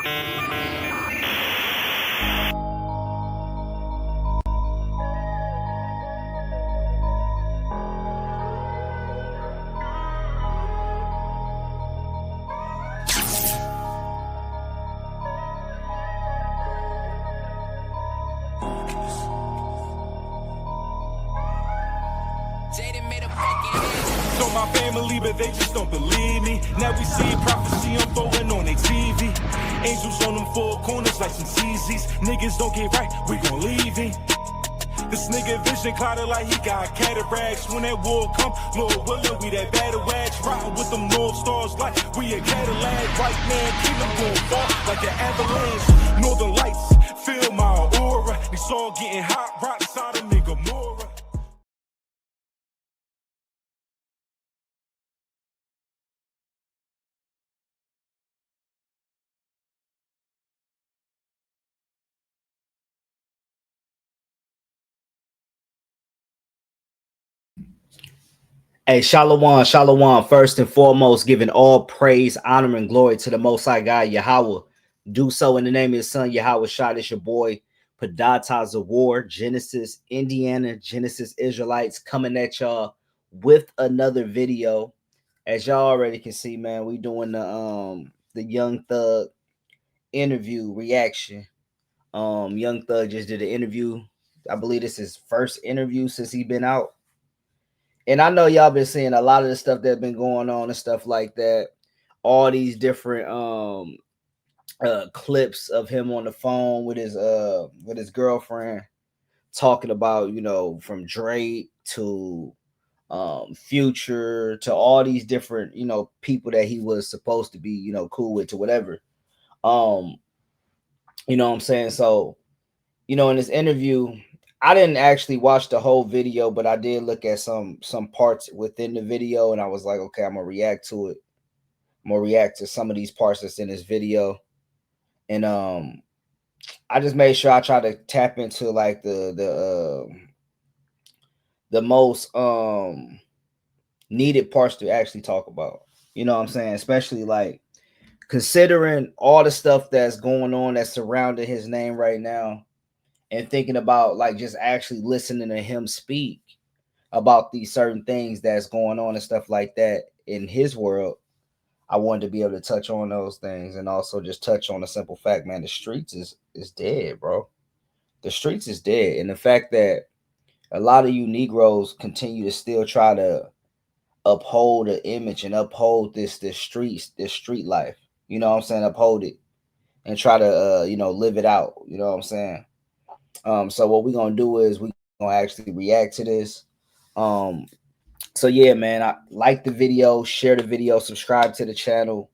So my family, but they just don't believe me. Now we see prophecy unfolding on their TV. Angels on them four corners like some CZs. Niggas don't get right, we gon' leave him. This nigga vision clouded like he got cataracts. When that war come, Lord willing, we that battle axe. Riding with them North Stars like we a Cadillac. White man, keep them going far like an avalanche. Northern lights, feel my aura. This all getting hot, rock Sodom and Gomorrah. Hey, Shalom, Shalom. First and foremost, giving all praise, honor, and glory to the Most High God, Yahweh. Do so in the name of His Son, Yahweh Shad. It's your boy, Padatas of War, Genesis, Indiana, Genesis Israelites, coming at y'all with another video. As y'all already can see, man, we doing the Young Thug interview reaction. Young Thug just did an interview. I believe this is his first interview since he been out. And I know y'all been seeing a lot of the stuff that's been going on and stuff like that. All these different clips of him on the phone with his girlfriend talking about, you know, from Drake to Future to all these different, you know, people that he was supposed to be, you know, cool with to whatever. You know what I'm saying? So, you know, in this interview, I didn't actually watch the whole video, but I did look at some parts within the video, and I was like, okay, I'm gonna react to it. I'm gonna react to some of these parts that's in this video, and I just made sure I try to tap into like the most needed parts to actually talk about. You know what I'm saying? Especially like considering all the stuff that's going on that's surrounding his name right now. And thinking about like just actually listening to him speak about these certain things that's going on and stuff like that in his world, I wanted to be able to touch on those things and also just touch on the simple fact, man, the streets is dead, bro. The streets is dead. And the fact that a lot of you Negroes continue to still try to uphold an image and uphold this street life. You know what I'm saying? Uphold it and try to you know, live it out. You know what I'm saying? So what we're gonna do is we're gonna actually react to this. So yeah, man, I like the video, share the video, subscribe to the channel.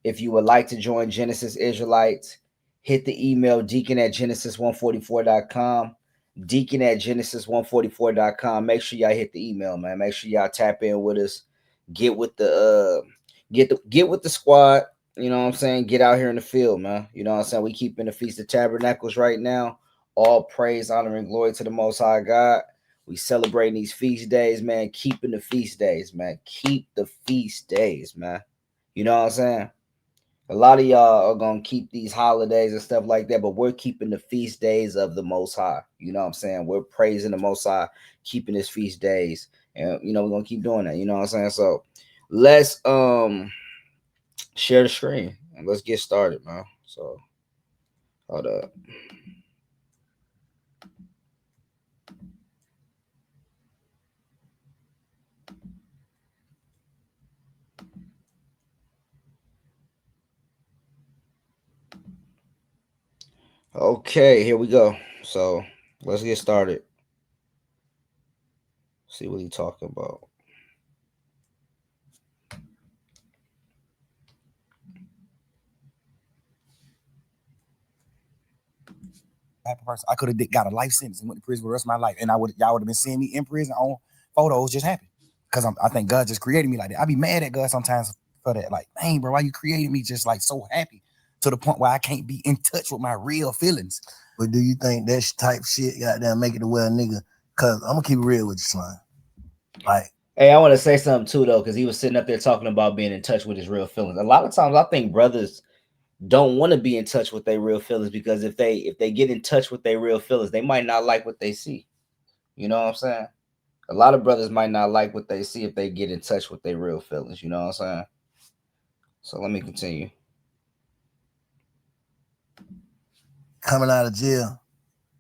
If you would like to join Genesis Israelites, hit the email deacon@genesis144.com, deacon@genesis144.com. Make sure y'all hit the email, man. Make sure y'all tap in with us, get with the get with the squad. You know what I'm saying? Get out here in the field, man. You know what I'm saying? We keeping the Feast of Tabernacles right now. All praise, honor, and glory to the Most High God. We celebrating these feast days, man. Keeping the feast days, man. Keep the feast days, man. You know what I'm saying? A lot of y'all are going to keep these holidays and stuff like that, but we're keeping the feast days of the Most High. You know what I'm saying? We're praising the Most High, keeping his feast days. And, you know, we're going to keep doing that. You know what I'm saying? So let's share the screen and let's get started, man. So hold up. Okay, here we go. So let's get started. See what he's talking about. I could have got a life sentence and went to prison for the rest of my life, and y'all would have been seeing me in prison on photos just happen because I think God just created me like that. I be mad at God sometimes for that. Like, dang, bro, why you created me just like so happy to the point where I can't be in touch with my real feelings? But do you think that type shit goddamn make it a well nigga? Cause I'm gonna keep it real with you, son. Like, hey, I want to say something too though, because he was sitting up there talking about being in touch with his real feelings. A lot of times, I think brothers don't want to be in touch with their real feelings, because if they get in touch with their real feelings, they might not like what they see. You know what I'm saying? A lot of brothers might not like what they see if they get in touch with their real feelings. You know what I'm saying? So let me continue. Coming out of jail,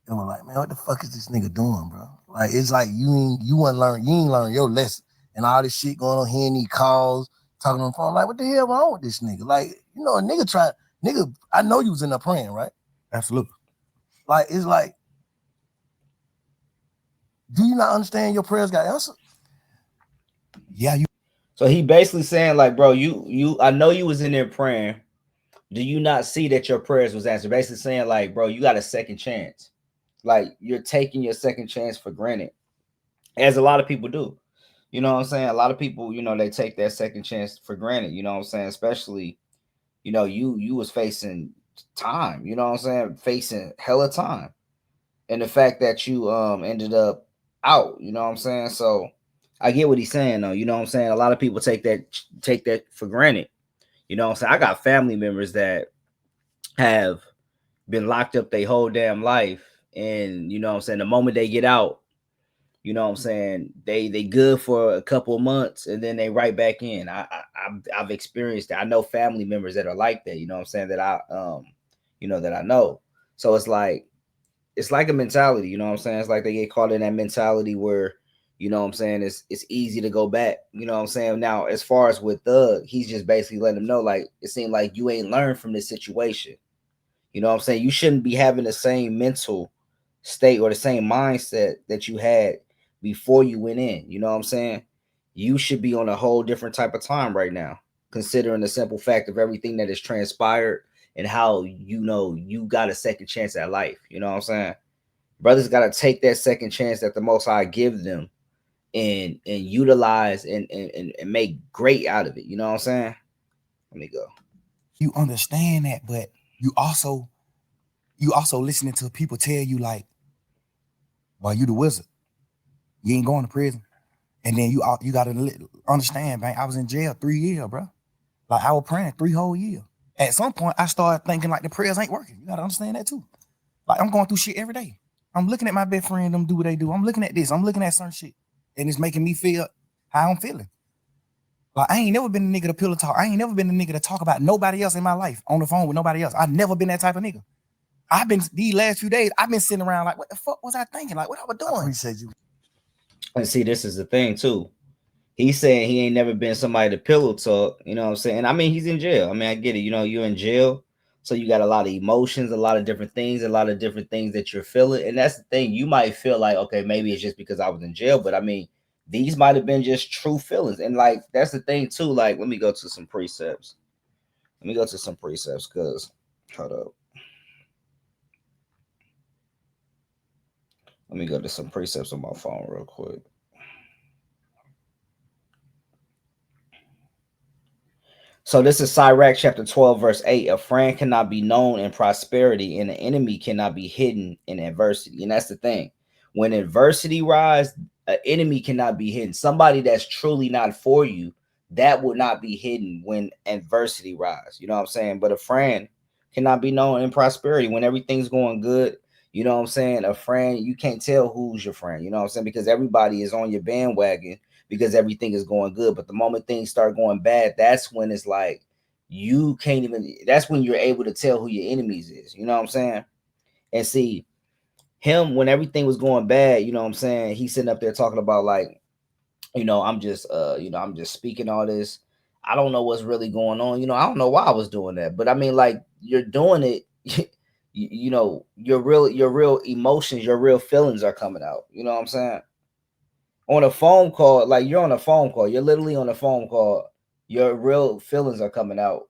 and we're like, man, what the fuck is this nigga doing, bro? Like, it's like you ain't learn your lesson, and all this shit going on, hearing these calls, talking on the phone. Like, what the hell wrong with this nigga? Like, you know, a nigga. I know you was in there praying, right? Absolutely. Like, it's like, do you not understand your prayers got answered? Yeah, you So he basically saying like, bro, I know you was in there praying. Do you not see that your prayers was answered? Basically saying like, bro, you got a second chance. Like, you're taking your second chance for granted, as a lot of people do. You know what I'm saying? A lot of people, you know, they take that second chance for granted. You know what I'm saying? Especially, you know, you was facing time. You know what I'm saying? Facing hella time, and the fact that you ended up out. You know what I'm saying? So I get what he's saying though. You know what I'm saying? A lot of people take that for granted. You know what I'm saying? I got family members that have been locked up their whole damn life, and you know what I'm saying, the moment they get out, you know what I'm saying, they good for a couple of months and then they right back in. I've experienced that. I know family members that are like that. You know what I'm saying, that I know. So it's like a mentality. You know what I'm saying? It's like they get caught in that mentality where, you know what I'm saying, it's easy to go back. You know what I'm saying? Now, as far as with Thug, he's just basically letting them know, like, it seemed like you ain't learned from this situation. You know what I'm saying? You shouldn't be having the same mental state or the same mindset that you had before you went in. You know what I'm saying? You should be on a whole different type of time right now, considering the simple fact of everything that has transpired and how, you know, you got a second chance at life. You know what I'm saying? Brothers got to take that second chance that the Most High give them, and utilize and make great out of it. You know what I'm saying? Let me go. you understand that, but you also listening to people tell you like, well, you the wizard. You ain't going to prison. And then you gotta understand, man. I was in jail 3 years, bro. Like, I was praying 3 whole years. At some point, I started thinking like the prayers ain't working. You gotta understand that too. Like, I'm going through shit every day. I'm looking at my best friend, them do what they do. I'm looking at this. I'm looking at certain shit, and it's making me feel how I'm feeling. Like, I ain't never been a nigga to pillow talk. I ain't never been a nigga to talk about nobody else in my life on the phone with nobody else. I've never been that type of nigga. I've been these last few days. I've been sitting around like, what the fuck was I thinking? Like, what I was I doing? appreciate you. And see, this is the thing too. He's saying he ain't never been somebody to pillow talk. You know what I'm saying? I mean, he's in jail. I mean, I get it. You know, you're in jail. So you got a lot of emotions, a lot of different things, that you're feeling. And that's the thing. You might feel like, okay, maybe it's just because I was in jail. But I mean, these might have been just true feelings. And like, that's the thing too. Like, let me go to some precepts. Because, hold up. Let me go to some precepts on my phone real quick. So this is Sirach chapter 12, verse 8. A friend cannot be known in prosperity, and an enemy cannot be hidden in adversity. And that's the thing. When adversity rise, an enemy cannot be hidden. Somebody that's truly not for you, that will not be hidden when adversity rise. You know what I'm saying? But a friend cannot be known in prosperity. When everything's going good, you know what I'm saying? A friend, you can't tell who's your friend. You know what I'm saying? Because everybody is on your bandwagon because everything is going good. But the moment things start going bad, that's when it's like you can't even, that's when you're able to tell who your enemies is. You know what I'm saying? And see, him, when everything was going bad, you know what I'm saying, he's sitting up there talking about like, I'm just speaking all this. I don't know what's really going on. I don't know why I was doing that. But I mean, like, you're doing it, your real emotions, your real feelings are coming out. You know what I'm saying? On a phone call, like, you're on a phone call, you're literally on a phone call, your real feelings are coming out,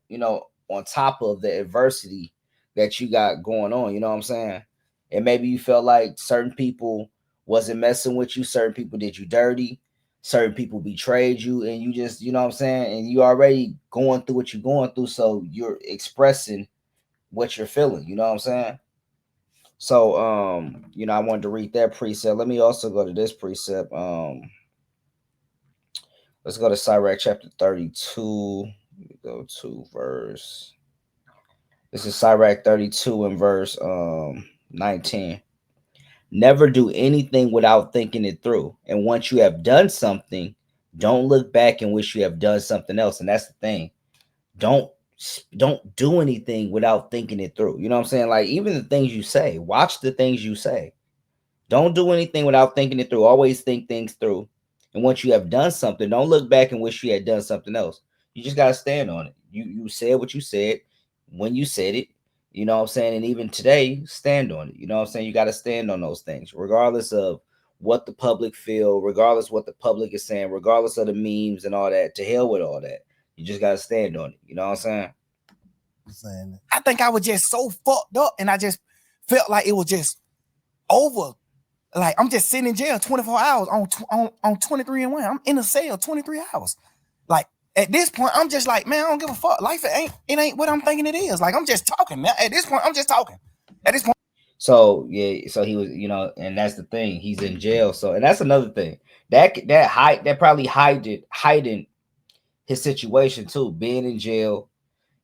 on top of the adversity that you got going on. You know what I'm saying? And maybe you felt like certain people wasn't messing with you, certain people did you dirty, certain people betrayed you, and you just, you know what I'm saying, and you already going through what you're going through, so you're expressing what you're feeling. You know what I'm saying? So I wanted to read that precept. Let me also go to this precept. Let's go to Sirach chapter 32. Let me go to verse. This is Sirach 32 and verse 19. Never do anything without thinking it through. And once you have done something, don't look back and wish you have done something else. And that's the thing. Don't don't do anything without thinking it through. You know what I'm saying? Like even the things you say, watch the things you say. Don't do anything without thinking it through. Always think things through. And once you have done something, don't look back and wish you had done something else. You just gotta stand on it. You said what you said when you said it. You know what I'm saying? And even today, stand on it. You know what I'm saying? You gotta stand on those things, regardless of what the public feel, regardless what the public is saying, regardless of the memes and all that. To hell with all that. You just gotta stand on it. You know what I'm saying? I think I was just so fucked up, and I just felt like it was just over. Like I'm just sitting in jail 24 hours on 23 and 1. I'm in a cell 23 hours. Like at this point, I'm just like, man, I don't give a fuck. Life it ain't what I'm thinking it is. Like I'm just talking. At this point, I'm just talking. At this point. So yeah, so he was, you know, and that's the thing. He's in jail. So and that's another thing. That probably hiding his situation too. Being in jail,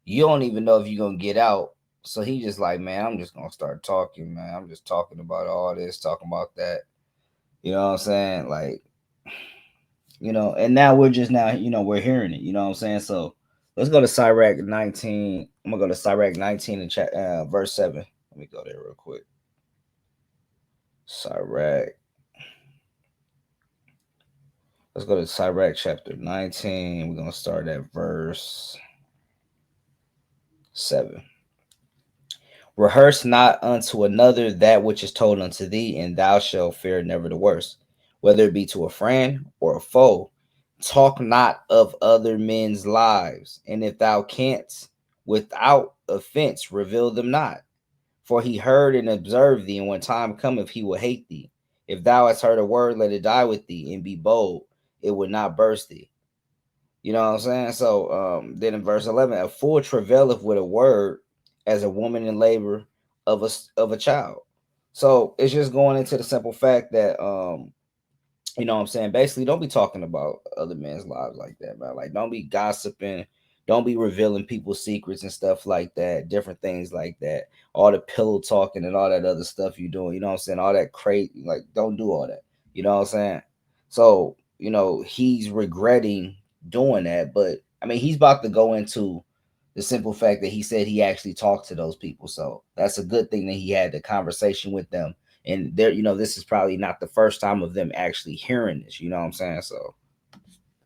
you don't even know if you're gonna get out. So he just like, man, I'm just gonna start talking, man. I'm just talking about all this, talking about that. You know what I'm saying? Like, you know, and now we're just now, you know, we're hearing it. You know what I'm saying? So let's go to Sirach 19. I'm gonna go to Sirach 19 and verse 7. Let me go there real quick. Sirach. Let's go to Sirach chapter 19. We're gonna start at verse 7. Rehearse not unto another that which is told unto thee, and thou shalt fear never the worst, whether it be to a friend or a foe. Talk not of other men's lives, and if thou canst without offense, reveal them not. For he heard and observed thee, and when time cometh, he will hate thee. If thou hast heard a word, let it die with thee, and be bold, it would not burst thee. You know what I'm saying? So then in verse 11, a fool travaileth with a word as a woman in labor of a child. So it's just going into the simple fact that you know what I'm saying? Basically, don't be talking about other men's lives like that, man. Like don't be gossiping, don't be revealing people's secrets and stuff like that, different things like that. All the pillow talking and all that other stuff you doing, you know what I'm saying? All that crazy, like don't do all that. You know what I'm saying? So, you know, he's regretting doing that, but I mean, he's about to go into the simple fact that he said he actually talked to those people. So that's a good thing that he had the conversation with them. And there, you know, this is probably not the first time of them actually hearing this. You know what I'm saying? So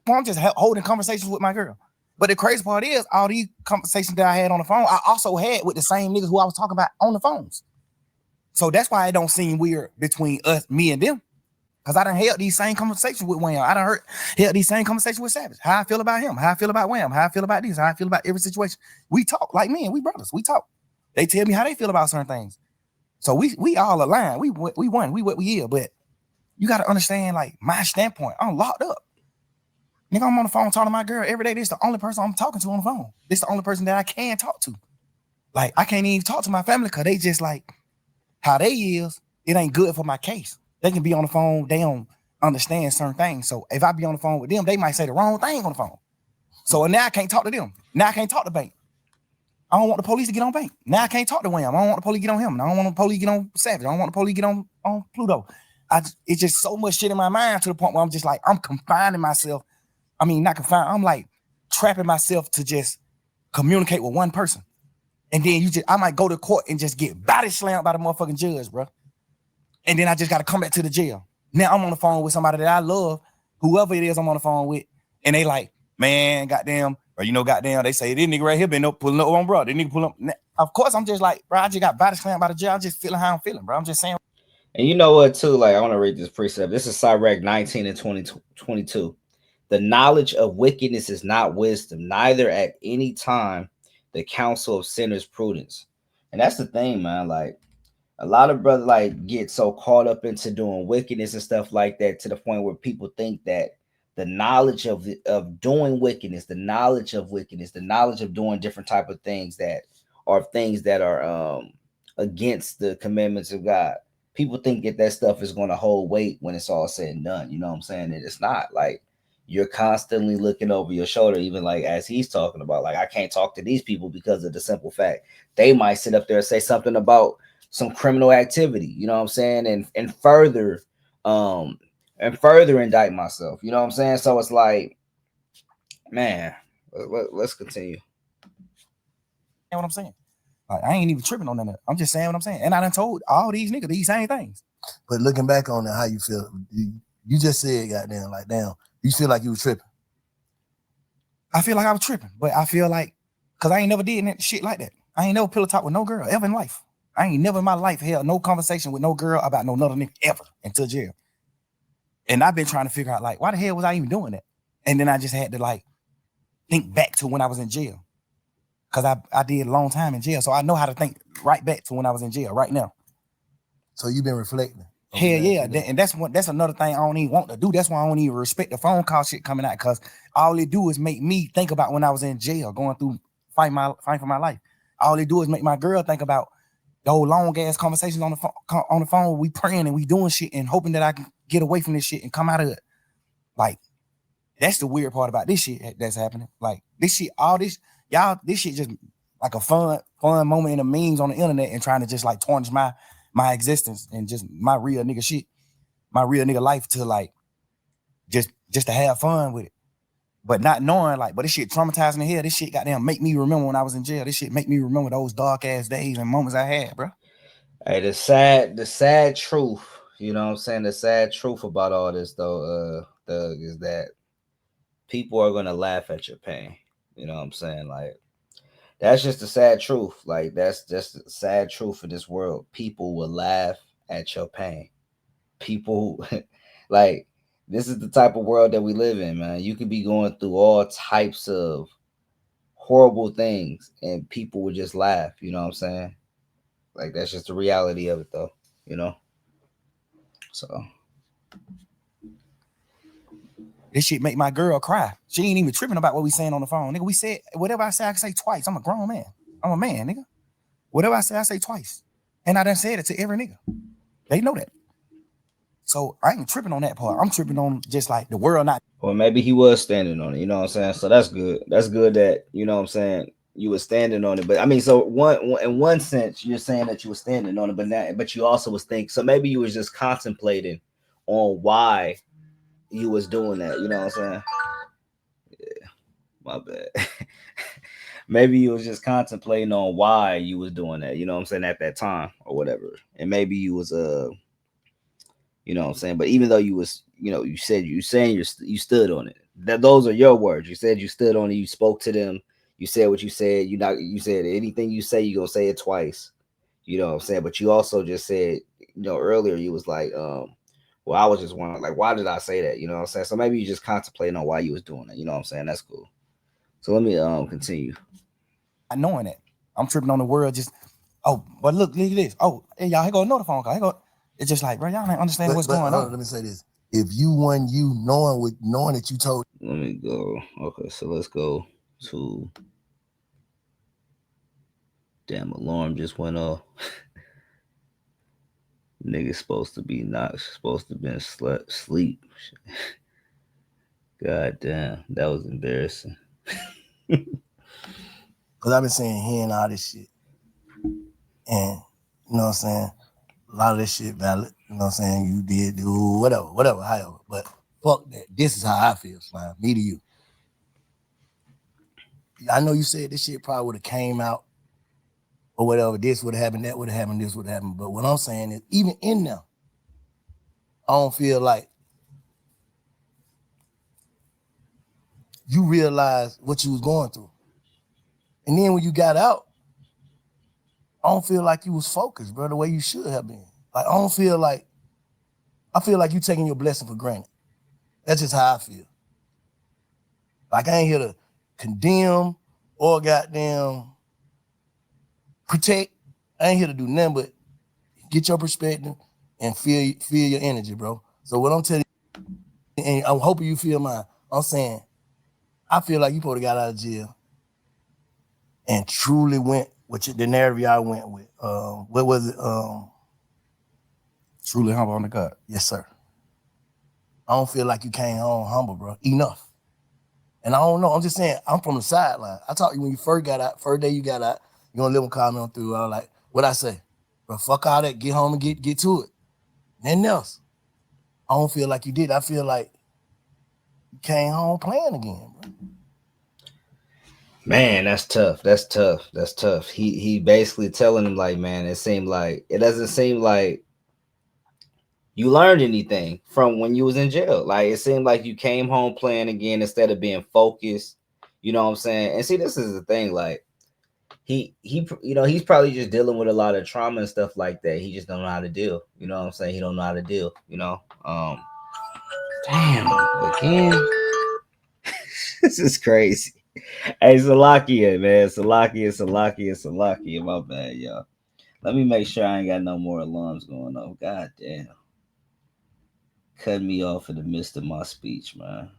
I'm just holding conversations with my girl. But the crazy part is, all these conversations that I had on the phone, I also had with the same niggas who I was talking about on the phones. So that's why it don't seem weird between me and them. Because I done held these same conversations with Wham. I done held these same conversations with Savage. How I feel about him, how I feel about Wham, how I feel about this, how I feel about every situation. We talk like men, we brothers, we talk. They tell me how they feel about certain things. So we all align. We won. We what we is. But you got to understand, like, my standpoint. I'm locked up. Nigga, I'm on the phone talking to my girl every day. This is the only person I'm talking to on the phone. This is the only person that I can talk to. Like, I can't even talk to my family because they just like how they is. It ain't good for my case. They can be on the phone. They don't understand certain things. So if I be on the phone with them, they might say the wrong thing on the phone. So now I can't talk to them. Now I can't talk to Bank. I don't want the police to get on Bank. Now I can't talk to Wham. I don't want the police to get on him. I don't want the police to get on Savage. I don't want the police to get on Pluto. It's just so much shit in my mind to the point where I'm just like, I'm confining myself. I mean, not confined. I'm like trapping myself to just communicate with one person. And then I might go to court and just get body slammed by the motherfucking judge, bro. And then I just got to come back to the jail. Now I'm on the phone with somebody that I love, whoever it is I'm on the phone with. And they like, man, goddamn, or goddamn, they say, this nigga right here been up pulling up on bro. This nigga pull up. Of course, I'm just like, bro, I just got body slammed by the jail. I'm just feeling how I'm feeling, bro. I'm just saying. and you know what, too? Like, I want to read this precept. This is Sirach 19 and 22. The knowledge of wickedness is not wisdom, neither at any time the counsel of sinners prudence. And that's the thing, man. Like, a lot of brothers like get so caught up into doing wickedness and stuff like that to the point where people think that the knowledge of doing wickedness, the knowledge of wickedness, the knowledge of doing different type of things that are against the commandments of God. People think that stuff is going to hold weight when it's all said and done. You know what I'm saying? And it's not. Like, you're constantly looking over your shoulder, even like as he's talking about, like I can't talk to these people because of the simple fact they might sit up there and say something about some criminal activity, you know what I'm saying, and further indict myself, you know what I'm saying? So it's like, man, let's continue. You know what I'm saying? Like, I ain't even tripping on that. I'm just saying what I'm saying. And I done told all these niggas these same things. But looking back on it, how you feel? You just said, goddamn, like, damn, you feel like you was tripping. I feel like I was tripping, but I feel like, because I ain't never did that shit like that. I ain't never pillow talk with no girl ever in life. I ain't never in my life held no conversation with no girl about no another nigga ever until jail. And I've been trying to figure out, like, why the hell was I even doing that? And then I just had to, like, think back to when I was in jail. Because I did a long time in jail. So I know how to think right back to when I was in jail right now. So you've been reflecting. Hell yeah. And that's another thing I don't even want to do. That's why I don't even respect the phone call shit coming out, because all it do is make me think about when I was in jail, going through fighting for my life. All it do is make my girl think about those long ass conversations on the phone. We praying and we doing shit and hoping that I can get away from this shit and come out of it. Like, that's the weird part about this shit that's happening. Like, this shit, all this, y'all, this shit just like a fun moment in the memes on the internet, and trying to just like tarnish my existence and just my real nigga shit, my real nigga life, to like just to have fun with it. But not knowing, like, but this shit traumatizing the hell. This shit goddamn make me remember when I was in jail. This shit make me remember those dark ass days and moments I had, bro. Hey, the sad truth, you know what I'm saying? The sad truth about all this though, Doug, is that people are gonna laugh at your pain. You know what I'm saying? Like, that's just the sad truth. Like, that's just the sad truth of this world. People will laugh at your pain. People like, this is the type of world that we live in, man. You could be going through all types of horrible things and people would just laugh, you know what I'm saying? Like, that's just the reality of it though, you know? So This shit make my girl cry. She ain't even tripping about what we saying on the phone. Nigga, we said, whatever I say, I can say twice. I'm a grown man. I'm a man, nigga. Whatever I say twice. And I done said it to every nigga. They know that. So I ain't tripping on that part. I'm tripping on just like the world not. Or maybe he was standing on it, you know what I'm saying? So that's good. That's good that, you know what I'm saying, you were standing on it. But I mean, so in one sense, you're saying that you were standing on it, but you also was thinking, so maybe you was just contemplating on why you was doing that, you know what I'm saying? Yeah, my bad. Maybe you was just contemplating on why you was doing that, you know what I'm saying, at that time or whatever. And maybe you was you know what I'm saying? But even though you was, you know, you stood on it. That those are your words. You said you stood on it. You spoke to them. You said what you said. You said anything you say, you gonna say it twice. You know what I'm saying? But you also just said, you know, earlier you was like, well, I was just wondering, like, why did I say that? You know what I'm saying? So maybe you just contemplating on why you was doing it. You know what I'm saying? That's cool. So let me continue. Knowing that. I'm tripping on the world just, oh, but look at this. Oh, hey, y'all, here go another phone call. Here go. It's just like, bro, y'all ain't understanding what's going on. Let me say this. If you won, you knowing that you told. Let me go. Okay, so let's go to. Damn, alarm just went off. Nigga supposed to be been sleep. God damn, that was embarrassing. Because I've been saying hearing all this shit. And, you know what I'm saying? A lot of this shit valid. You know what I'm saying? You did do whatever, however. But fuck that. This is how I feel, Slime. Me to you. I know you said this shit probably would have came out or whatever. This would have happened, that would have happened, this would have happened. But what I'm saying is, even in there, I don't feel like you realized what you was going through. And then when you got out, I don't feel like you was focused, bro, the way you should have been. Like, I feel like you taking your blessing for granted. That's just how I feel. Like, I ain't here to condemn or goddamn protect. I ain't here to do nothing but get your perspective and feel your energy, bro. So what I'm telling you, and I'm hoping you feel mine, I'm saying, I feel like you probably got out of jail and truly went with the narrative y'all went with. What was it? Truly humble on the gut. Yes, sir. I don't feel like you came home humble, bro. Enough. And I don't know. I'm just saying, I'm from the sideline. I taught you when you first got out, first day you got out, you gonna live a comment through. I was like, what I say? But fuck all that, get home and get to it. Nothing else. I don't feel like you did. I feel like you came home playing again, bro. Man, that's tough. That's tough. That's tough. He basically telling him like, man, it doesn't seem like you learned anything from when you was in jail. Like it seemed like you came home playing again instead of being focused. You know what I'm saying? And see, this is the thing. Like he's probably just dealing with a lot of trauma and stuff like that. He just don't know how to deal. You know what I'm saying? He don't know how to deal. Damn again. This is crazy. Hey, Salakia, man. Salakia. My bad, y'all. Let me make sure I ain't got no more alarms going off. God damn. Cut me off in the midst of my speech, man.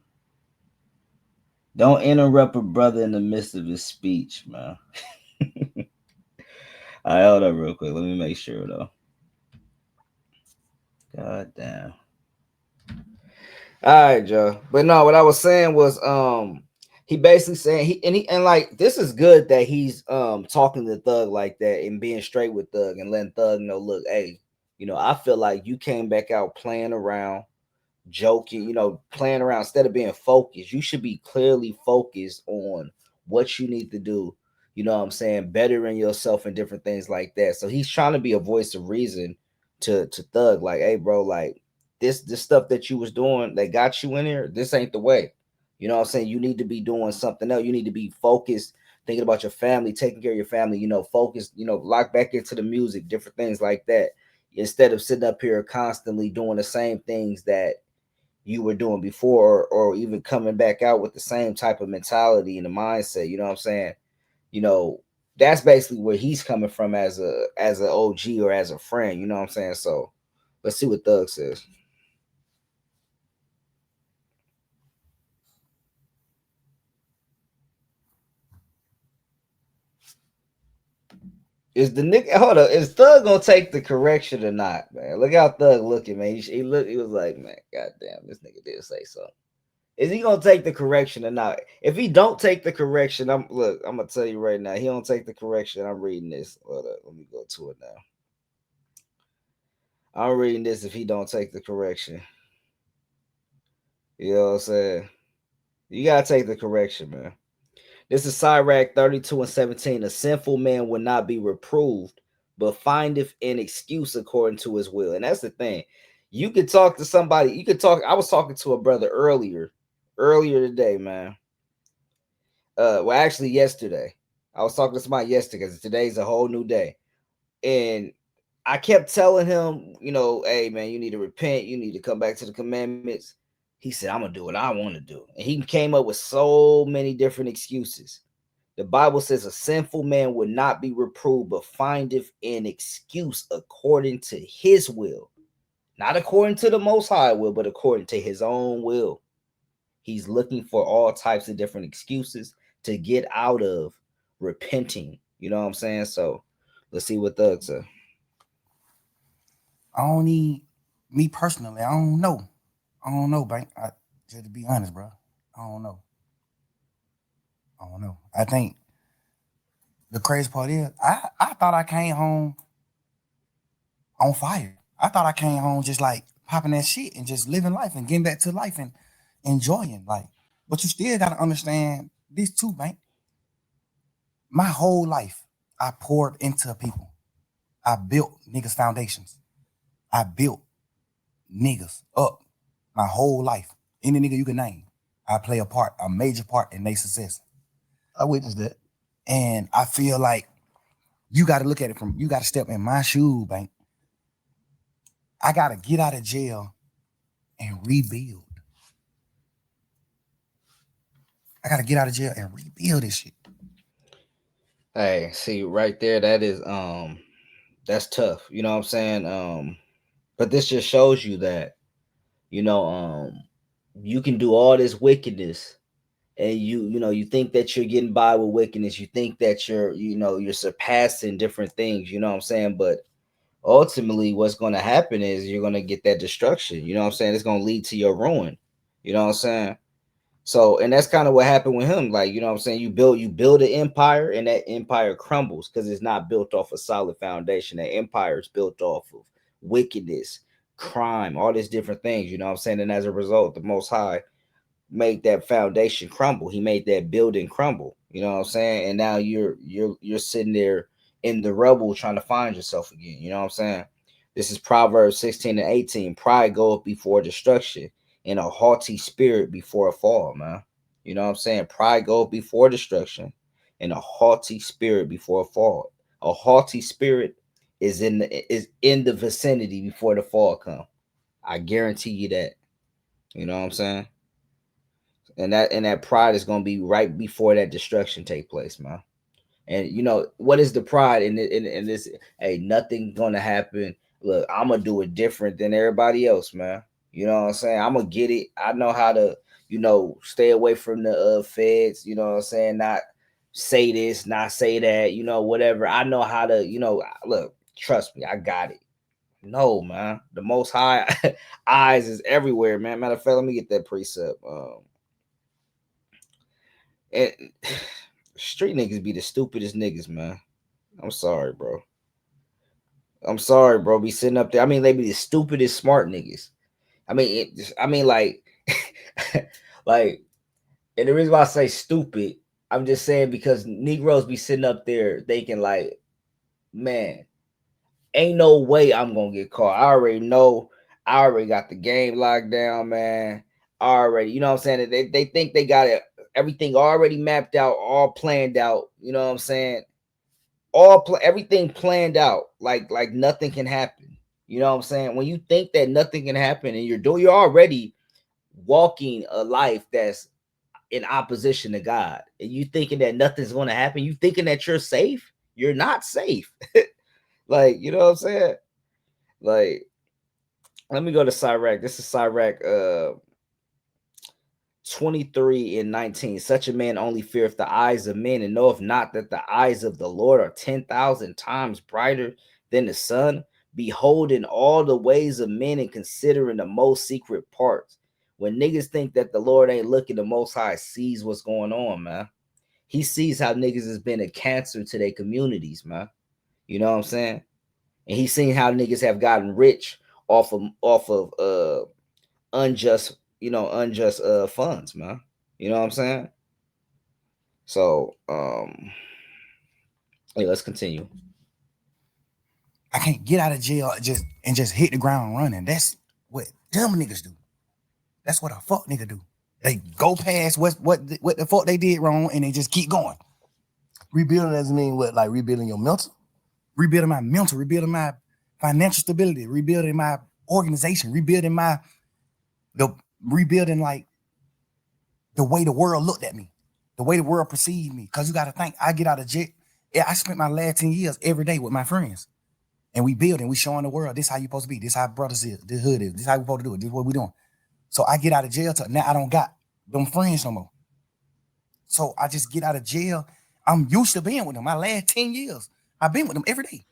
Don't interrupt a brother in the midst of his speech, man. I hold up real quick. Let me make sure though. God damn. All right, Joe. But no, what I was saying was he basically saying he like this is good that he's talking to Thug like that and being straight with Thug and letting Thug know, look, hey, I feel like you came back out playing around, joking, playing around instead of being focused. You should be clearly focused on what you need to do. You know what I'm saying? Bettering yourself and different things like that. So he's trying to be a voice of reason to Thug, like, hey, bro, like this stuff that you was doing that got you in here, this ain't the way. You know what I'm saying? You need to be doing something else. You need to be focused, thinking about your family, taking care of your family, focus, lock back into the music, different things like that. Instead of sitting up here constantly doing the same things that you were doing before, or even coming back out with the same type of mentality and the mindset. You know what I'm saying? You know, that's basically where he's coming from as an OG or as a friend. You know what I'm saying? So let's see what Thug says. Is the nigga hold up? Is Thug gonna take the correction or not, man? Look how Thug looking, man. He was like, man, goddamn, this nigga did say something. Is he gonna take the correction or not? If he don't take the correction, I'm gonna tell you right now. He don't take the correction. I'm reading this. Hold up, let me go to it now. I'm reading this. If he don't take the correction, you know what I'm saying? You gotta take the correction, man. This is Sirach 32:17. A sinful man will not be reproved, but findeth an excuse according to his will. And that's the thing. You could talk to somebody. You could talk. I was talking to a brother earlier today, man. Well, actually, yesterday. I was talking to somebody yesterday because today's a whole new day. And I kept telling him, hey, man, you need to repent. You need to come back to the commandments. He said, I'm going to do what I want to do. And he came up with so many different excuses. The Bible says a sinful man would not be reproved, but findeth an excuse according to his will. Not according to the Most High will, but according to his own will. He's looking for all types of different excuses to get out of repenting. You know what I'm saying? So let's see what Thug said. I don't need me personally. I don't know. Bank. Just to be honest, bro. I don't know. I think the crazy part is I thought I came home on fire. I thought I came home just like popping that shit and just living life and getting back to life and enjoying life. But you still gotta understand this too, Bank. My whole life, I poured into people. I built niggas' foundations. I built niggas up my whole life. Any nigga you can name, I play a major part in their success. I witnessed that. And I feel like you got to look at it you got to step in my shoe, Bank. I got to get out of jail and rebuild. I got to get out of jail and rebuild this shit. Hey, see right there, that's tough. You know what I'm saying? But this just shows you that, you can do all this wickedness and you think that you're getting by with wickedness. You think that you're surpassing different things, you know what I'm saying? But ultimately what's going to happen is you're going to get that destruction. You know what I'm saying? It's going to lead to your ruin. You know what I'm saying? So, and that's kind of what happened with him. Like, you know what I'm saying? You build an empire and that empire crumbles because it's not built off a solid foundation. That empire is built off of wickedness, crime, all these different things. You know what I'm saying? And as a result, the Most High made that foundation crumble. He made that building crumble. You know what I'm saying? And now you're sitting there in the rubble trying to find yourself again. You know what I'm saying? This is Proverbs 16 and 18. Pride goeth before destruction, and a haughty spirit before a fall, man. You know what I'm saying? Pride goeth before destruction, and a haughty spirit before a fall. A haughty spirit is in the vicinity before the fall come. I guarantee you that. You know what I'm saying? And that pride is gonna be right before that destruction take place, man. And you know what is the pride in this? Hey, nothing gonna happen. Look, I'm gonna do it different than everybody else, man. You know what I'm saying? I'm gonna get it. I know how to, stay away from the feds. You know what I'm saying? Not say this, not say that. Whatever. I know how to. Look, trust me, I got it. No, man. The Most High eyes is everywhere, man. Matter of fact, let me get that precept. And street niggas be the stupidest niggas, man. I'm sorry, bro. I'm sorry, bro. Be sitting up there. I mean, they be the stupidest smart niggas. Like, like, and the reason why I say stupid, I'm just saying because Negroes be sitting up there thinking like, man, ain't no way I'm gonna get caught. I already know. I already got the game locked down, man. Already, you know what I'm saying? They think they got it, everything already mapped out, all planned out. You know what I'm saying? Everything planned out, like nothing can happen. You know what I'm saying? When you think that nothing can happen, and you're already walking a life that's in opposition to God, and you thinking that nothing's going to happen, you thinking that you're safe. You're not safe. Like, you know what I'm saying? Like, let me go to Sirach. This is Sirach 23 and 19. Such a man only feareth the eyes of men, and knoweth not that the eyes of the Lord are 10,000 times brighter than the sun, beholding all the ways of men and considering the most secret parts. When niggas think that the Lord ain't looking, the Most High sees what's going on, man. He sees how niggas has been a cancer to their communities, man. You know what I'm saying? And he's seen how niggas have gotten rich off of unjust, unjust funds, man. You know what I'm saying? So, hey, let's continue. I can't get out of jail just hit the ground running. That's what dumb niggas do. That's what a fuck nigga do. They go past what the fuck they did wrong and they just keep going. Rebuilding doesn't mean what, like rebuilding your mental? Rebuilding my mental, rebuilding my financial stability, rebuilding my organization, rebuilding like the way the world looked at me, the way the world perceived me. Cause you gotta think, I get out of jail. Yeah, I spent my last 10 years every day with my friends. And we building, we showing the world, this how you supposed to be, this how brothers is, this hood is, this how we supposed to do it, this what we doing. So I get out of jail now I don't got them friends no more. So I just get out of jail. I'm used to being with them. My last 10 years, I've been with them every day.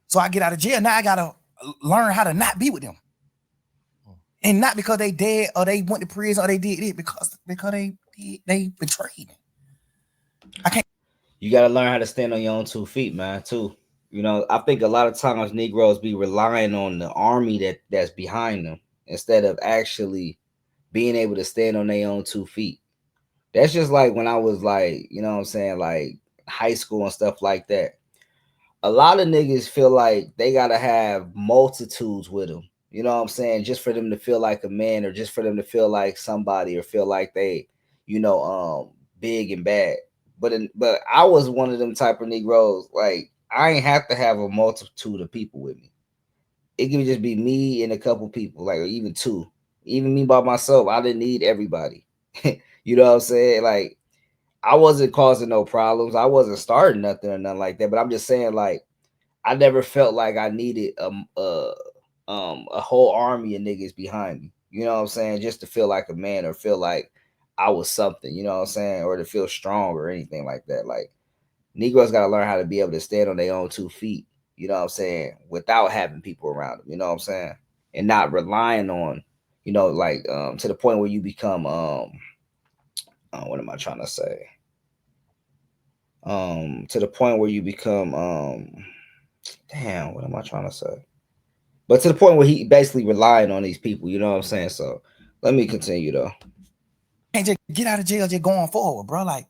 So I get out of jail. Now I gotta learn how to not be with them. And not because they dead or they went to prison or they did it, because they betrayed me. I can't. You got to learn how to stand on your own 2 feet, man, too. I think a lot of times Negroes be relying on the army that's behind them instead of actually being able to stand on their own 2 feet. That's just like when I was like, you know what I'm saying, like high school and stuff like that. A lot of niggas feel like they gotta have multitudes with them. You know what I'm saying? Just for them to feel like a man, or just for them to feel like somebody, or feel like they, big and bad. But I was one of them type of Negroes. Like, I ain't have to have a multitude of people with me. It could just be me and a couple people, like, or even two. Even me by myself. I didn't need everybody. You know what I'm saying? Like, I wasn't causing no problems. I wasn't starting nothing or nothing like that. But I'm just saying, like, I never felt like I needed a whole army of niggas behind me. You know what I'm saying? Just to feel like a man, or feel like I was something. You know what I'm saying? Or to feel strong or anything like that. Like, Negroes got to learn how to be able to stand on their own 2 feet. you know what I'm saying, without having people around him, you know what I'm saying? And not relying on, like to the point where you become what am I trying to say? To the point where you become damn, what am I trying to say? But to the point where he basically relying on these people, you know what I'm saying? So let me continue though. Can't just get out of jail just going forward, bro. Like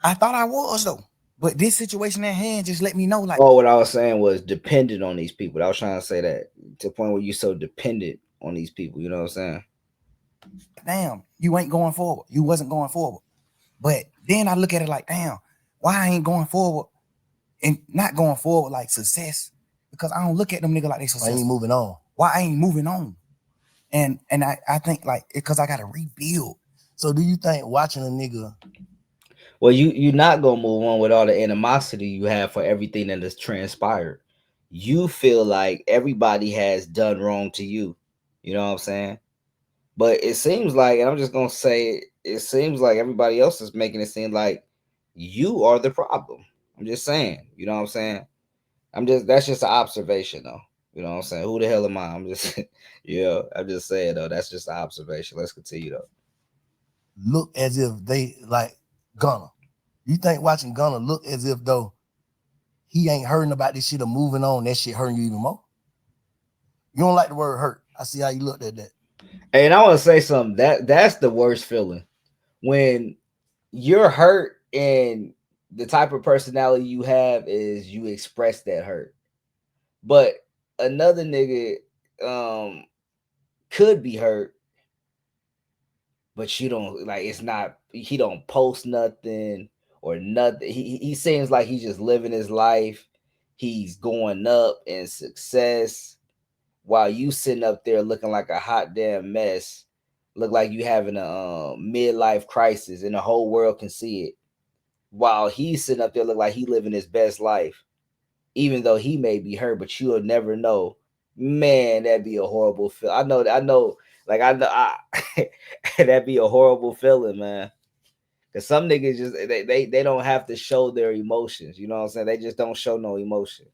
I thought I was though. But this situation at hand just let me know, like, Oh, what I was saying was dependent on these people. I was trying to say that to the point where you're so dependent on these people, you know what I'm saying? damn, you ain't going forward. You wasn't going forward. But then I look at it like, damn, why I ain't going forward and not going forward like success? Because I don't look at them nigga like they Why successful. ain't moving on? Why I ain't moving on? And I think like because I gotta rebuild. So do you think watching a nigga? Well, you're not gonna move on with all the animosity you have for everything that has transpired. You feel like everybody has done wrong to you. You know what I'm saying? But it seems like, and I'm just gonna say, it seems like everybody else is making it seem like you are the problem. I'm just saying. You know what I'm saying? That's just an observation though. You know what I'm saying? Who the hell am I? I'm just yeah, I'm just saying though, that's just an observation. Let's continue though. Look as if they like Gunna. You think watching Gunna look as if though he ain't hurting about this shit or moving on, that shit hurting you even more? You don't like the word hurt. I see how you looked at that. And I want to say something. That's the worst feeling. When you're hurt and the type of personality you have is you express that hurt. But another nigga could be hurt, but you don't like, it's not, he don't post nothing or nothing. He seems like he's just living his life. He's going up in success while you sitting up there looking like a hot damn mess. Look like you having a midlife crisis and the whole world can see it. While he's sitting up there look like he living his best life. Even though he may be hurt, but you'll never know. Man, that'd be a horrible feel. I know, that'd be a horrible feeling, man. Cause some niggas just they don't have to show their emotions. You know what I'm saying? They just don't show no emotion.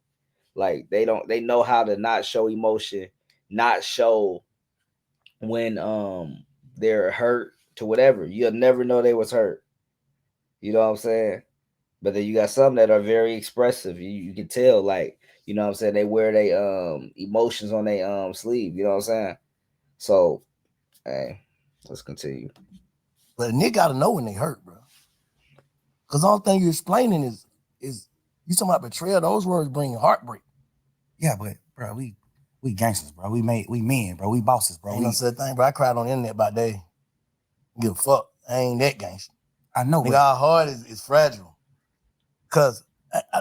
Like they know how to not show emotion, not show when they're hurt to whatever. You'll never know they was hurt. You know what I'm saying? But then you got some that are very expressive. You can tell, like, you know what I'm saying, they wear their emotions on their sleeve, you know what I'm saying? So, hey, let's continue. But a nigga gotta know when they hurt, bro. Cause all thing you're explaining is you talking about betrayal. Those words bring heartbreak. Yeah, but bro, we gangsters, bro. We men, bro. We bosses, bro. Ain't no such thing, bro. I cried on the internet about that. Give a fuck. I ain't that gangster. I know, Nigga, our heart is fragile. Cause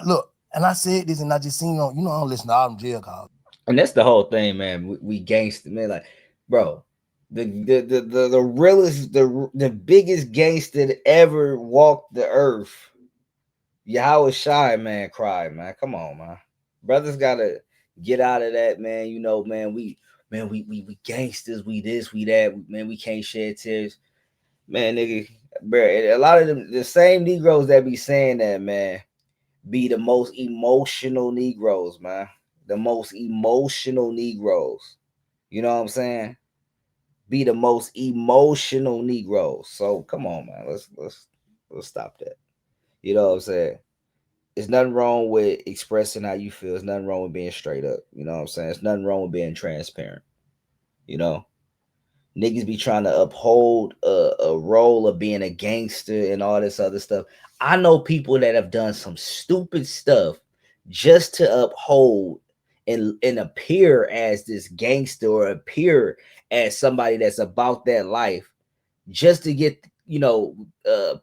look, and I said this, and I just seen on, I don't listen to all them jail calls. And that's the whole thing, man. We gangster, man. Like, bro, the realest, the biggest gangster that ever walked the earth. Yahweh Shai, man, cried, man. Come on, man. Brothers gotta get out of that, man. You know, man, we gangsters, we this, we that, man, we can't shed tears. Man, nigga, bro, a lot of them, the same Negroes that be saying that, man, be the most emotional Negroes, man. The most emotional Negroes. You know what I'm saying? Be the most emotional Negroes. So come on, man. Let's stop that. You know what I'm saying? There's nothing wrong with expressing how you feel. There's nothing wrong with being straight up. You know what I'm saying? There's nothing wrong with being transparent. You know? Niggas be trying to uphold a role of being a gangster and all this other stuff. I know people that have done some stupid stuff just to uphold and appear as this gangster or appear as somebody that's about that life, just to get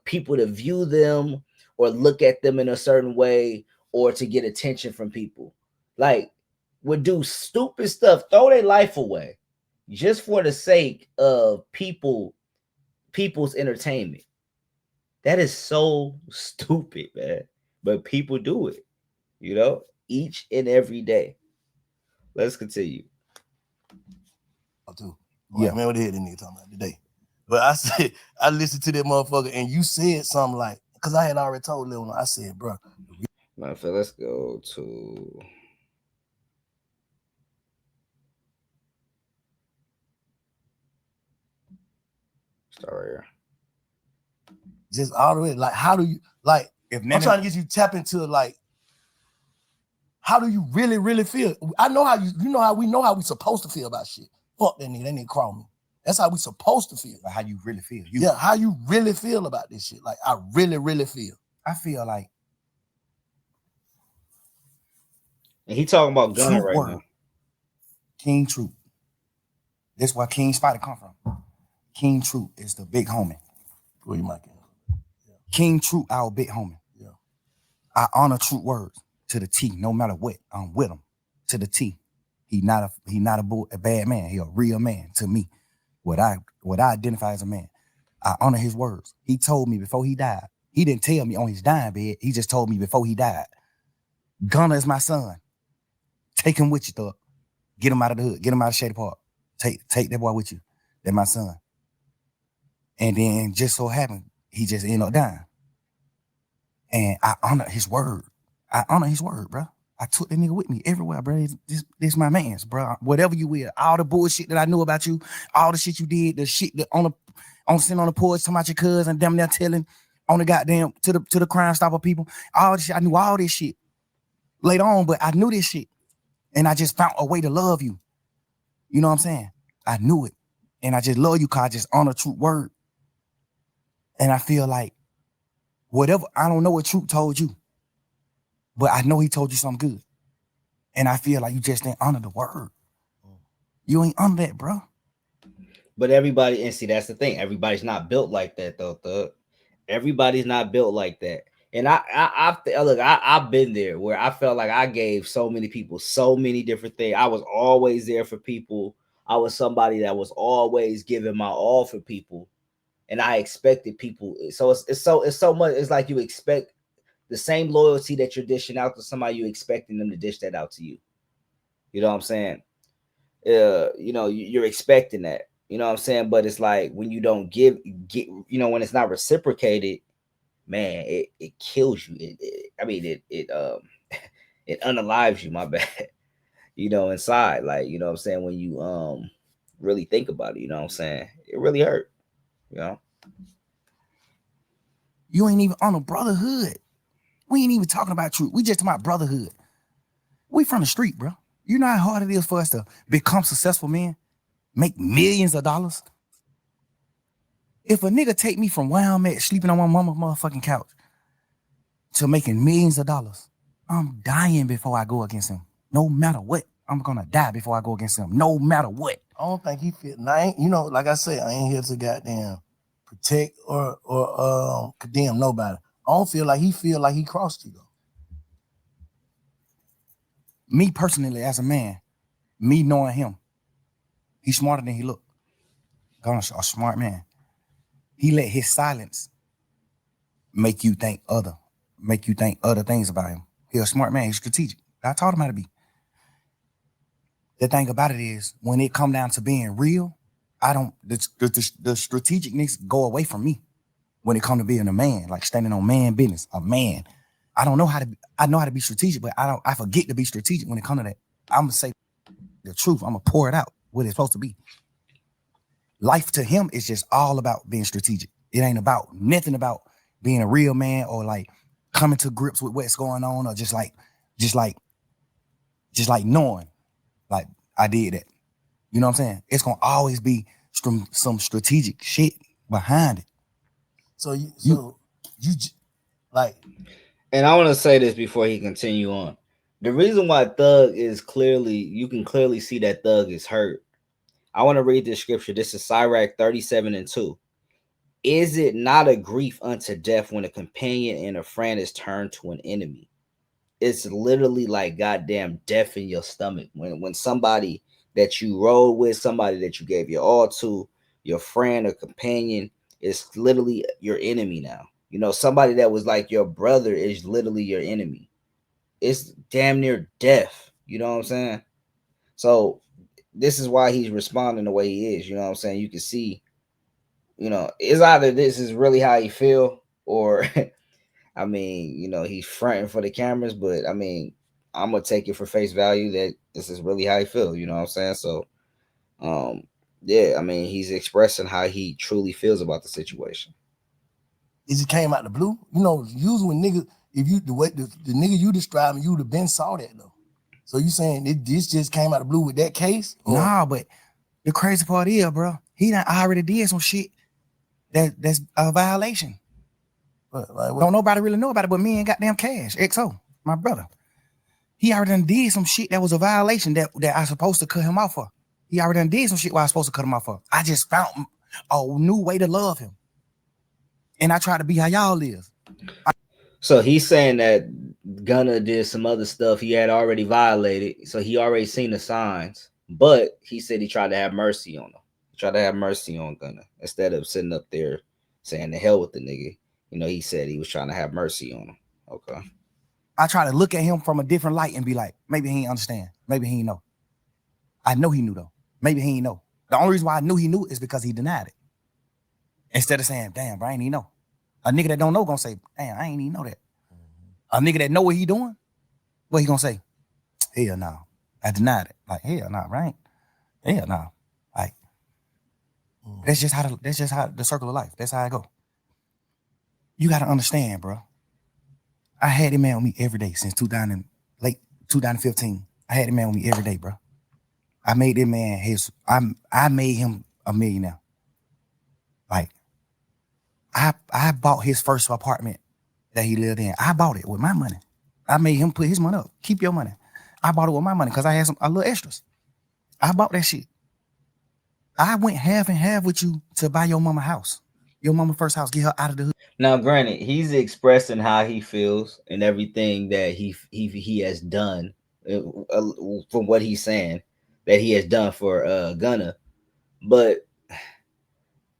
people to view them or look at them in a certain way or to get attention from people. Like, would do stupid stuff, throw their life away just for the sake of people's entertainment. That is so stupid, man. But people do it, each and every day. Let's continue. Too. Yeah, man, what the hell this nigga talking about today? But I said, I listened to that motherfucker, and you said something like, because I had already told Lil, I said, bro. My friend, let's go to All right. Just all the way. Like, how do you like? If I'm none trying of, to get you to tap into like, how do you really, really feel? I know how you know how we supposed to feel about shit. Fuck that nigga crawl me. That's how we supposed to feel. how you really feel. Yeah, how you really feel about this shit. Like, I really, really feel. I feel like And he talking about Gunna Truth right word. now. King Truth. That's where King Spider come from. King Truth is the big homie. Where you mic in? King Truth, our big homie. Yeah. I honor Truth words to the T. No matter what, I'm with him to the T. He not a bad man. He a real man to me. What I identify as a man. I honor his words. He told me before he died. He didn't tell me on his dying bed. He just told me before he died. Gunna is my son. Take him with you, thug. Get him out of the hood. Get him out of Shady Park. Take that boy with you. That's my son. And then just so happened, he just ended up dying. And I honor his word. Bro. I took that nigga with me everywhere, bro. This my man's, bro. Whatever you will, all the bullshit that I knew about you, all the shit you did, the shit that sitting on the porch talking about your cousin, damn near telling on the goddamn to the Crime Stopper people, all this shit. I knew all this shit later on, but I knew this shit, and I just found a way to love you. You know what I'm saying? I knew it, and I just love you because I just honor Truth word, and I feel like whatever, I don't know what Truth told you, but I know he told you something good. And I feel like you just didn't honor the word. You ain't honor that, bro. But everybody, and see, that's the thing. Everybody's not built like that, though, thug. Everybody's not built like that. And I've been there where I felt like I gave so many people so many different things. I was always there for people. I was somebody that was always giving my all for people, and I expected people. So it's so much. It's like you expect the same loyalty that you're dishing out to somebody, you expecting them to dish that out to you. You know what I'm saying? You're expecting that. You know what I'm saying? But it's like when you don't get, when it's not reciprocated, man, it kills you. It unalives you, my bad. Inside. Like, you know what I'm saying? When you really think about it, you know what I'm saying? It really hurt. You know? You ain't even on a brotherhood. We ain't even talking about Truth. We just talking about brotherhood. We from the street, bro. You know how hard it is for us to become successful men? Make millions of dollars? If a nigga take me from where I'm at, sleeping on my mama's motherfucking couch, to making millions of dollars, I'm dying before I go against him. No matter what, I'm gonna die before I go against him. No matter what. I don't think he feel. Now, like I said, I ain't here to goddamn protect or condemn nobody. I don't feel like he crossed you though. Me personally, as a man, me knowing him, he's smarter than he look. Gunna's a smart man. He let his silence make you think other things about him. He's a smart man. He's strategic. I taught him how to be. The thing about it is, when it come down to being real, the strategicness go away from me when it come to being a man, like standing on man business, a man. I know how to be strategic, but I forget to be strategic when it come to that. I'm gonna say the truth. I'm gonna pour it out what it's supposed to be. Life to him is just all about being strategic. It ain't about nothing about being a real man or like coming to grips with what's going on or just like knowing like I did that. You know what I'm saying? It's gonna always be some strategic shit behind it. So you like, and I want to say this before he continue on. The reason why Thug is you can clearly see that Thug is hurt. I want to read this scripture. This is Sirach 37:2. Is it not a grief unto death when a companion and a friend is turned to an enemy? It's literally like goddamn death in your stomach. When somebody that you rode with, somebody that you gave your all to, your friend or companion, is literally your enemy now. Somebody that was like your brother is literally your enemy. It's damn near death. You know what I'm saying? So this is why he's responding the way he is. You know what I'm saying? You can see, it's either this is really how he feel or I mean, he's fronting for the cameras, but I mean, I'm gonna take it for face value that this is really how he feel. You know what I'm saying? So Yeah, I mean, he's expressing how he truly feels about the situation. It just came out the blue. You know, usually when niggas, if you the way the nigga you describing, you would have been saw that though. So you saying this just came out the blue with that case? Nah, but the crazy part is, bro, he done already did some shit that's a violation. But like, Don't nobody really know about it but me and goddamn Cash, XO, my brother. He already done did some shit that was a violation that I supposed to cut him off for. He already done did some shit where I was supposed to cut him off for. I just found a new way to love him. And I try to be how y'all live. So he's saying that Gunna did some other stuff he had already violated, so he already seen the signs. But he said he tried to have mercy on him. He tried to have mercy on Gunna instead of sitting up there saying the hell with the nigga. You know, he said he was trying to have mercy on him. Okay. I try to look at him from a different light and be like, maybe he ain't understand. Maybe he ain't know. I know he knew though. Maybe he ain't know. The only reason why I knew he knew is because he denied it. Instead of saying, damn, bro, I ain't even know. A nigga that don't know gonna say, damn, I ain't even know that. A nigga that know what he doing, what he gonna say? Hell no. I denied it. Like, hell no, right? Hell no. Like, that's just how the circle of life. That's how I go. You gotta understand, bro. I had him man with me every day since late 2015. I had him man with me every day, bro. I made that man I made him a millionaire. Like, I bought his first apartment that he lived in. I bought it with my money. I made him put his money up. Keep your money. I bought it with my money because I had a little extras. I bought that shit. I went half and half with you to buy your mama house. Your mama first house, get her out of the hood. Now, granted, he's expressing how he feels and everything that he has done, from what he's saying that he has done for Gunna. But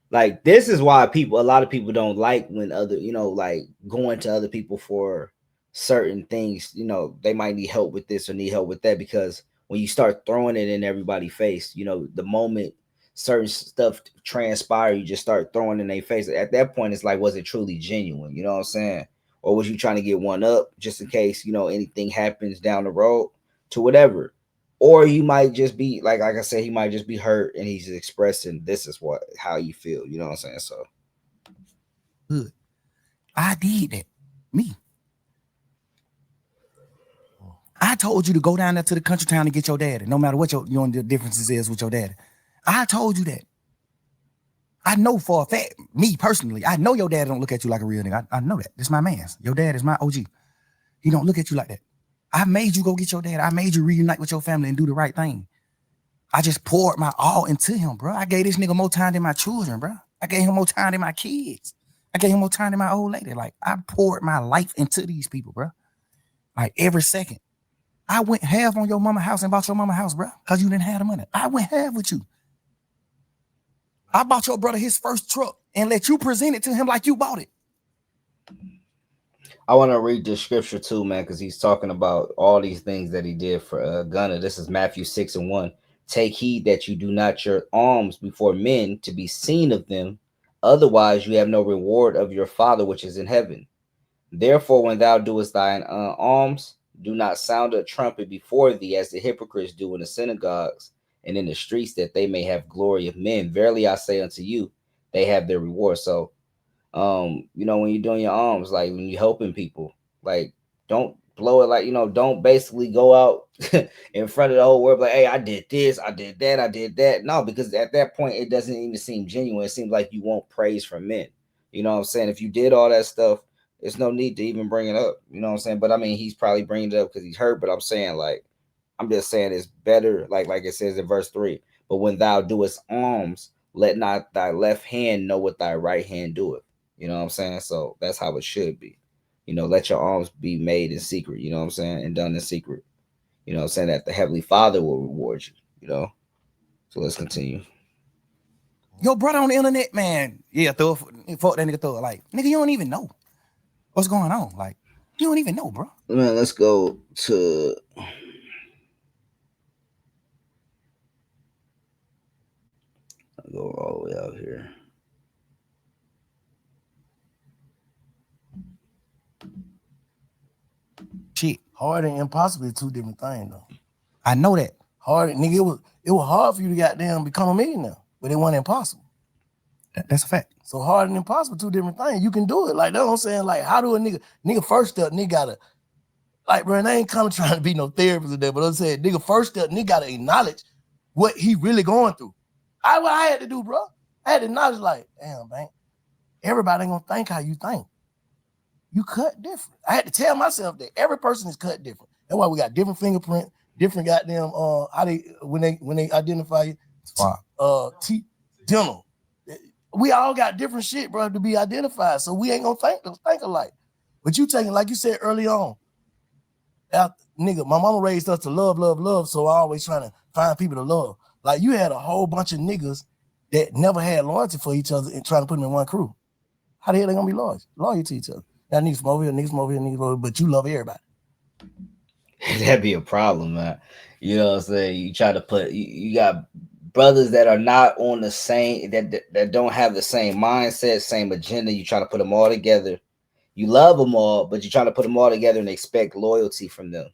like, this is why a lot of people don't like when other, like going to other people for certain things. They might need help with this or need help with that, because when you start throwing it in everybody's face, the moment certain stuff transpire, you just start throwing in their face. At that point, it's like, was it truly genuine? You know what I'm saying? Or was you trying to get one up just in case, anything happens down the road to whatever? Or you might just be like I said, he might just be hurt and he's expressing this is how you feel. You know what I'm saying? So Hood. I did that. Me. I told you to go down there to the country town and get your daddy, no matter what your differences is with your daddy. I told you that. I know for a fact, me personally, I know your dad don't look at you like a real nigga. I know that. This is my man's. Your dad is my OG. He don't look at you like that. I made you go get your dad. I made you reunite with your family and do the right thing. I just poured my all into him, bro. I gave this nigga more time than my children, bro. I gave him more time than my kids. I gave him more time than my old lady. Like, I poured my life into these people, bro. Like, every second. I went half on your mama house and bought your mama house, bro, because you didn't have the money. I went half with you. I bought your brother his first truck and let you present it to him like you bought it. I want to read the scripture too, man, because he's talking about all these things that he did for Gunna. This is Matthew 6:1. Take heed that you do not your alms before men to be seen of them, otherwise you have no reward of your Father which is in heaven. Therefore, when thou doest thine alms, do not sound a trumpet before thee, as the hypocrites do in the synagogues and in the streets, that they may have glory of men. Verily I say unto you, they have their reward. So, when you're doing your alms, like when you're helping people, like, don't blow it, like, don't basically go out in front of the whole world like, hey, I did this, I did that, I did that. No, because at that point it doesn't even seem genuine. It seems like you want praise from men. You know what I'm saying? If you did all that stuff, there's no need to even bring it up. You know what I'm saying? But I mean, he's probably bringing it up because he's hurt. But I'm just saying it's better, like it says in verse 3. But when thou doest alms, let not thy left hand know what thy right hand doeth. You know what I'm saying? So that's how it should be. Let your alms be made in secret, you know what I'm saying? And done in secret. You know what I'm saying? That the Heavenly Father will reward you. So let's continue. Your brother on the internet, man. Yeah, fuck that nigga, throw it. Like, nigga, you don't even know what's going on. Like, you don't even know, bro. Man, let's go to I'll go all the way out here. Shit. Hard and impossible is two different things, though. I know that. Hard, nigga, it was hard for you to goddamn become a millionaire. but it wasn't impossible. That's a fact. So hard and impossible, two different things. You can do it. Like, that's what I'm saying. Like, how do a nigga first step, nigga gotta, like, bro, I ain't coming trying to be no therapist or that, but I'm saying, nigga first step, nigga gotta acknowledge what he really going through. What I had to do, bro. I had to acknowledge, like, damn, man, everybody ain't gonna think how you think. You cut different. I had to tell myself that every person is cut different. That's why we got different fingerprint, different goddamn how they when they identify you. Dental. We all got different shit, bro, to be identified. So we ain't gonna think alike. But you taking, like you said early on, nigga, my mama raised us to love, love, love. So I always trying to find people to love. Like, you had a whole bunch of niggas that never had loyalty for each other and trying to put them in one crew. How the hell they gonna be loyal to each other? That niggas from over here, niggas from over here, niggas from over here, but you love everybody. That'd be a problem, man. You know what I'm saying? You try to put you got brothers that are not on the same that don't have the same mindset, same agenda. You try to put them all together. You love them all, but you try to put them all together and expect loyalty from them.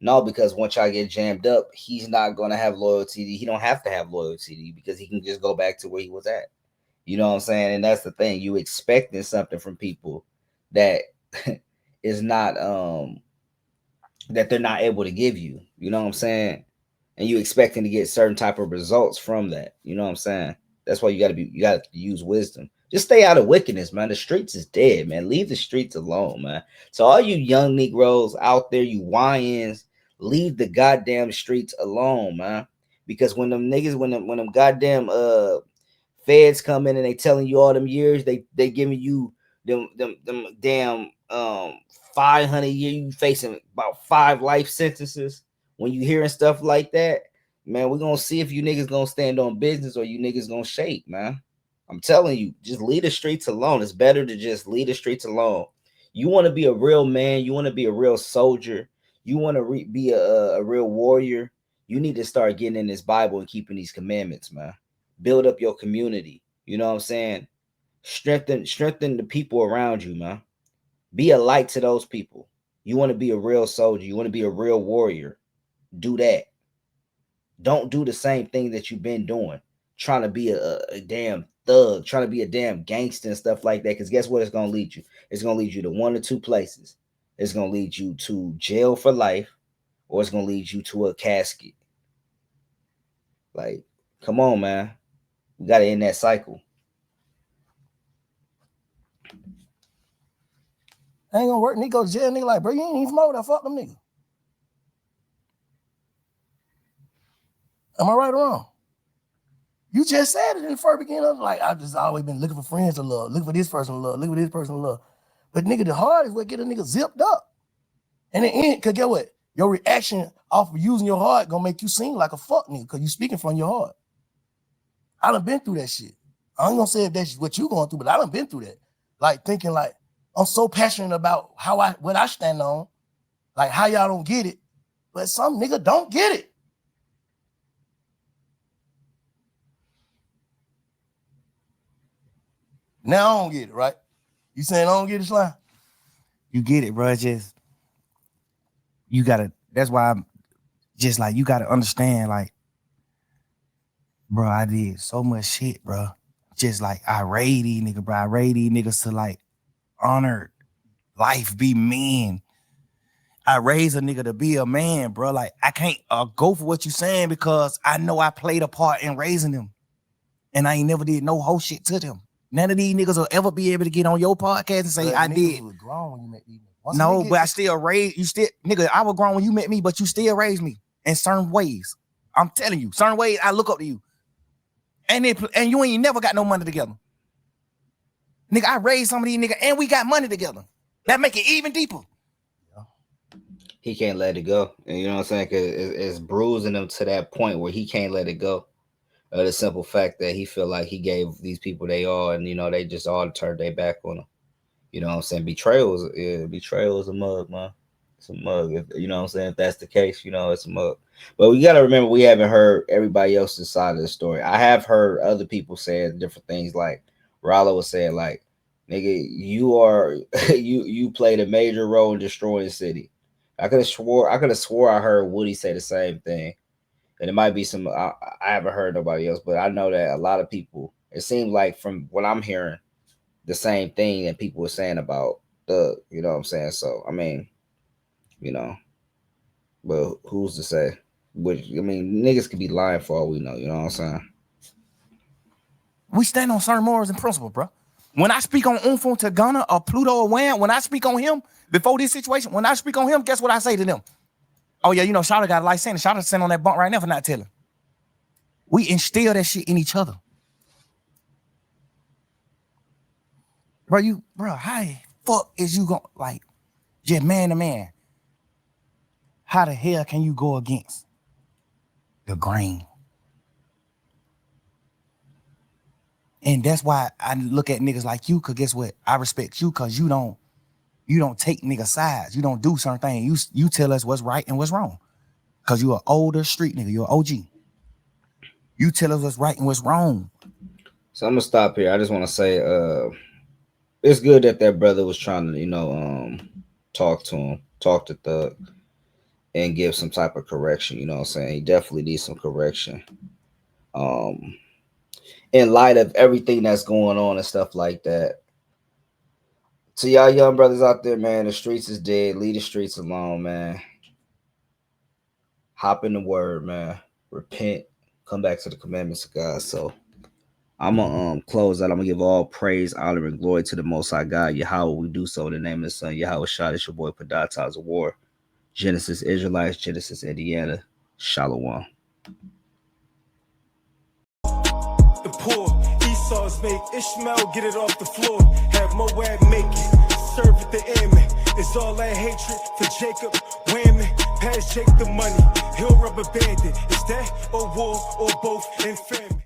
No, because once y'all get jammed up, he's not gonna have loyalty. He don't have to have loyalty to you because he can just go back to where he was at. You know what I'm saying? And that's the thing. You expecting something from people that is not that they're not able to give you. You know what I'm saying? And you expecting to get certain type of results from that. You know what I'm saying? That's why you gotta use wisdom. Just stay out of wickedness, man. The streets is dead, man. Leave the streets alone, man. So all you young Negroes out there, you YNs, leave the goddamn streets alone, man. Because when them niggas, when them goddamn feds come in and they telling you all them years, they giving you them damn 500 years, you facing about 5 life sentences. When you hearing stuff like that, man, we're gonna see if you niggas gonna stand on business or you niggas gonna shake, man. I'm telling you, just leave the streets alone. It's better to just leave the streets alone. You want to be a real man, you want to be a real soldier, you want to be a real warrior, you need to start getting in this Bible and keeping these commandments, man. Build up your community. You know what I'm saying? Strengthen the people around you, man. Be a light to those people. You want to be a real soldier, you want to be a real warrior. Do that. Don't do the same thing that you've been doing, trying to be a damn thug, trying to be a damn gangster and stuff like that. Because guess what? It's gonna lead you. It's gonna lead you to one or two places. It's gonna lead you to jail for life, or it's gonna lead you to a casket. Like, come on, man. We gotta end that cycle. Ain't gonna work. Nigga go to jail, nigga like, bro, you ain't even smoke that. Fuck them niggas. Am I right or wrong? You just said it in the first beginning. Like, I've just always been looking for friends to love, looking for this person to love, looking for this person to love. But nigga, the heart is what get a nigga zipped up. And in the end, cause get what? Your reaction off of using your heart gonna make you seem like a fuck nigga, cause you speaking from your heart. I done been through that shit. I ain't gonna say if that's what you going through, but I done been through that. Like, thinking like, I'm so passionate about what I stand on, like how y'all don't get it, but some nigga don't get it. Now I don't get it, right? You saying I don't get it, Slime? You get it, bro. Just you gotta. That's why I'm just like, you gotta understand, like, bro, I did so much shit, bro. Just like, I raised these niggas, bro. I raised these niggas to like honor life, be men. I raised a nigga to be a man, bro. Like, I can't go for what you saying because I know I played a part in raising them, and I ain't never did no whole shit to them. None of these niggas will ever be able to get on your podcast and say, I did. Was grown when you met these niggas. No, but I still raised you. Still, nigga, I was grown when you met me, but you still raised me in certain ways. I'm telling you, certain ways I look up to you, and you ain't never got no money together, nigga. I raised some of these niggas, and we got money together. That make it even deeper. He can't let it go, and you know what I'm saying? Cause it's bruising him to that point where he can't let it go. The simple fact that he feel like he gave these people they all, and you know they just all turned their back on him. You know what I'm saying? Betrayal is a mug, man. It's a mug. You know what I'm saying? If that's the case, you know it's a mug. But we gotta remember we haven't heard everybody else's side of the story. I have heard other people saying different things, like Rollo was saying, like, nigga, you are you played a major role in destroying the city. I could have swore I heard Woody say the same thing. And it might be some I haven't heard nobody else, but I know that a lot of people. It seems like from what I'm hearing, the same thing that people were saying about Thug. You know what I'm saying? So I mean, you know, but who's to say? Which I mean, niggas could be lying for all we know. You know what I'm saying? We stand on certain morals and principles, bro. When I speak on Umfo to Ghana or Pluto or Wham, when I speak on him before this situation, when I speak on him, guess what I say to them? Oh yeah, you know, Shawty got a life sentence. Shawty sitting on that bunk right now for not telling. We instill that shit in each other. Bro, how the fuck is you going like just man to man? How the hell can you go against the grain? And that's why I look at niggas like you, cause guess what? I respect you cause you don't take nigga sides. You don't do certain things. You tell us what's right and what's wrong. Cause you an older street nigga, you're an OG. You tell us what's right and what's wrong. So I'm gonna stop here. I just want to say, it's good that brother was trying to, talk to him, talk to Thug, and give some type of correction. You know what I'm saying? He definitely needs some correction. In light of everything that's going on and stuff like that. To y'all young brothers out there, man, the streets is dead. Leave the streets alone, man. Hop in the word, man. Repent. Come back to the commandments of God. So I'm gonna close out. I'm gonna give all praise, honor, and glory to the Most High God, Yahweh. We do so in the name of the Son, Yahweh Shah. It's your boy Padatas of War. Genesis Israelites, Genesis Indiana. Shalom. The poor, Esau's make Ishmael get it off the floor. Have Moab make it. Serve it the airman. It's all that hatred for Jacob. Whammon. Pass Jake the money. He'll rubber band it. Is that or war or both and famine?